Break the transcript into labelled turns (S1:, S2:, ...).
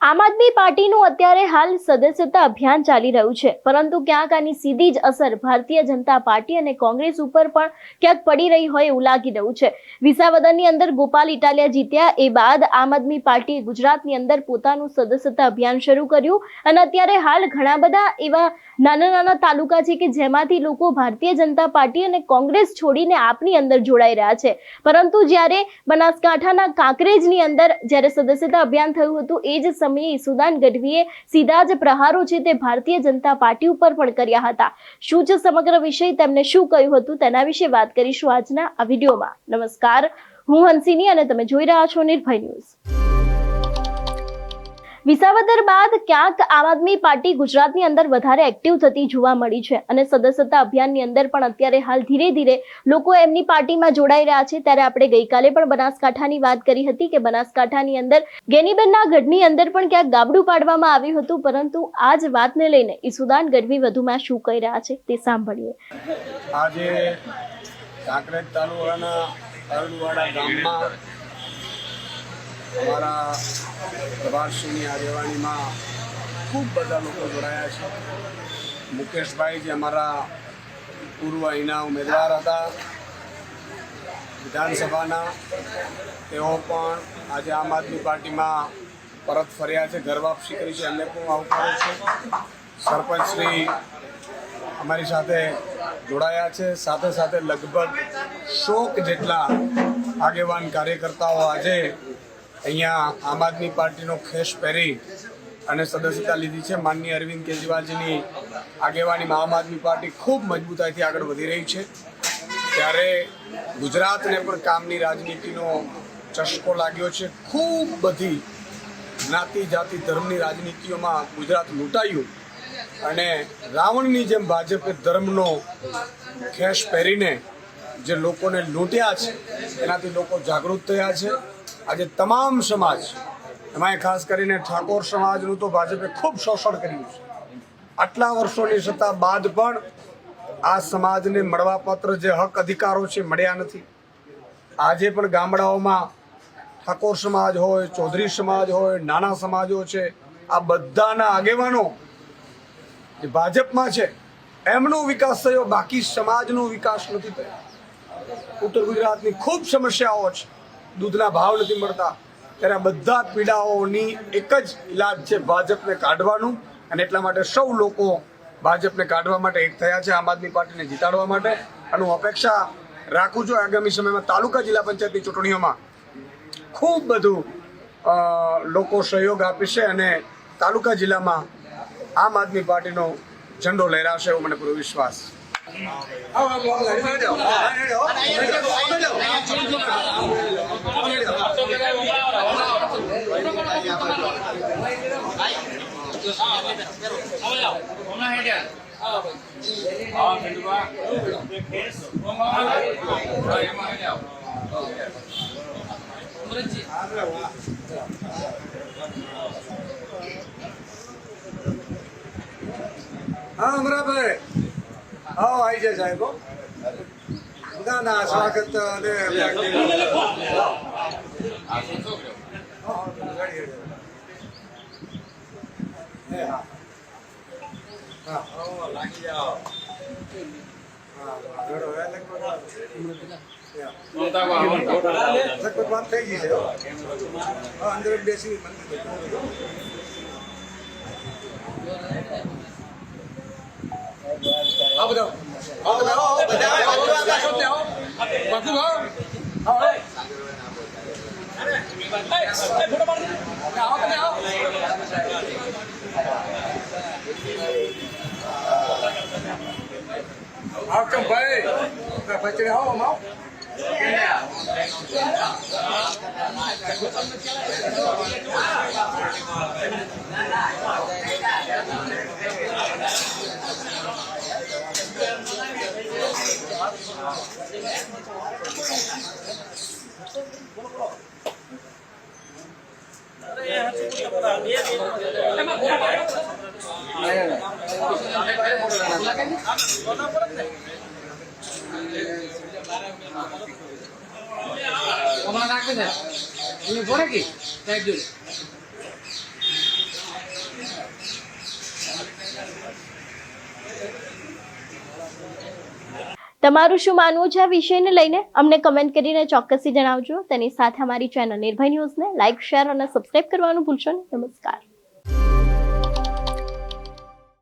S1: આમ આદમી પાર્ટીનું અત્યારે હાલ સદસ્યતા અભિયાન ચાલી રહ્યું છે, પરંતુ ક્યાંક આની સીધી જ અસર ભારતીય જનતા પાર્ટી અને કોંગ્રેસ ઉપર પણ ક્યાંક પડી રહી હોય એવું લાગી રહ્યું છે। વિસાવદરની અંદર ગોપાલ ઇટાલિયા જીત્યા એ બાદ આમ આદમી પાર્ટીએ ગુજરાતની અંદર પોતાનું સદસ્યતા અભિયાન શરૂ કર્યું અને અત્યારે હાલ ઘણા બધા એવા નાના નાના તાલુકા છે કે જેમાંથી લોકો ભારતીય જનતા પાર્ટી અને કોંગ્રેસ છોડીને આપની અંદર જોડાઈ રહ્યા છે। પરંતુ જ્યારે બનાસકાંઠાના કાંકરેજની અંદર જ્યારે સદસ્યતા અભિયાન થયું હતું એ જ સમયે ઈસુદાન ગઢવીએ સીધા જ પ્રહારો છે તે ભારતીય જનતા પાર્ટી ઉપર પણ કર્યા હતા। શું છે સમગ્ર વિષય, તેમને શું કહ્યું હતું તેના વિશે વાત કરીશું આજના આ વિડીયોમાં। નમસ્કાર, હું હંસિની અને તમે જોઈ રહ્યા છો નિર્ભય ન્યૂઝ। વિસાવદર બાદ ક્યાંક આમ આદમી પાર્ટી ગુજરાતની અંદર વધારે એક્ટિવ થતી જોવા મળી છે અને સદસ્યતા અભિયાનની અંદર પણ અત્યારે હાલ ધીરે ધીરે લોકો એમની પાર્ટીમાં જોડાઈ રહ્યા છે। ત્યારે આપણે ગઈકાલે પણ બનાસકાંઠાની વાત કરી હતી કે બનાસકાંઠાની અંદર ગેનીબેનના ગઢની અંદર પણ ક્યાંક ગાબડું પાડવામાં આવ્યું હતું, પરંતુ આ જ વાતને લઈને ઈસુદાન ગઢવી વધુમાં શું કહી રહ્યા છે તે સાંભળીએ।
S2: આજે કાંકરેજ તાલુકાના અરણવાડા ગામમાં અમારા પ્રભાતસિંહની આગેવાનીમાં ખૂબ બધા લોકો જોડાયા છે। મુકેશભાઈ જે અમારા પૂર્વ અહીંના ઉમેદવાર હતા વિધાનસભાના, તેઓ પણ આજે આમ આદમી પાર્ટીમાં પરત ફર્યા છે, ઘર વાપસી કરી છે, એમને પણ આવકારું છે। સરપંચ શ્રી અમારી સાથે જોડાયા છે, સાથે સાથે લગભગ 100 જેટલા આગેવાન કાર્યકર્તાઓ આજે અહીંયા આમ આદમી પાર્ટીનો ખેસ પહેરી અને સદસ્યતા લીધી છે। માનનીય અરવિંદ કેજરીવાલજીની આગેવાનીમાં આમ આદમી પાર્ટી ખૂબ મજબૂતાઈથી આગળ વધી રહી છે। ત્યારે ગુજરાતને પણ કામની રાજનીતિનો ચસ્કો લાગ્યો છે। ખૂબ બધી જ્ઞાતિ જાતિ ધર્મની રાજનીતિઓમાં ગુજરાત લૂંટાયું અને રાવણની જેમ ભાજપે ધર્મનો ખેસ પહેરીને જે લોકોને લૂંટ્યા છે એનાથી લોકો જાગૃત થયા છે। આજે તમામ સમાજ, એમાં ખાસ કરીને ઠાકોર સમાજનું તો ભાજપે ખૂબ શોષણ કર્યું છે। આટલા વર્ષોની સત્તા બાદ પણ આ સમાજને મળવાપાત્ર જે હક અધિકારો છે મળ્યા નથી। આજે પણ ગામડાઓમાં ઠાકોર સમાજ હોય, ચૌધરી સમાજ હોય, નાના સમાજો છે, આ બધાના આગેવાનો જે ભાજપમાં છે એમનો વિકાસ થયો, બાકી સમાજનો વિકાસ નથી થયો। ઉત્તર ગુજરાતની ખૂબ સમસ્યાઓ છે, દૂધના ભાવ નથી મળતા, ત્યારે આ બધા પીડાઓની એક જ ઇલાજ છે ભાજપને કાઢવાનું, અને એટલા માટે સૌ લોકો ભાજપને કાઢવા માટે એક થયા છે, આમ આદમી પાર્ટીને જીતાડવા માટે। અને હું અપેક્ષા રાખું છું આગામી સમયમાં તાલુકા જિલ્લા પંચાયતની ચૂંટણીઓમાં ખૂબ બધું લોકો સહયોગ આપશે અને તાલુકા જિલ્લામાં આમ આદમી પાર્ટીનો ઝંડો લહેરાશે એવો મને પૂરો વિશ્વાસ હા અમરાભાઈ, આવો આવી જાય સાહેબ। ના ના, સ્વાગત અને લગભગ વાત થઈ ગઈ છે, અંદર બેસી ભાઈ બચડે આવો
S1: તમારું શું માનવું છે આ વિષયને લઈને અમને કમેન્ટ કરીને ચોક્કસથી જણાવજો. તેની સાથે અમારી ચેનલ નિર્ભય ન્યૂઝને લાઇક, શેર અને સબસ્ક્રાઇબ કરવાનું ભૂલશો નહીં. નમસ્કાર.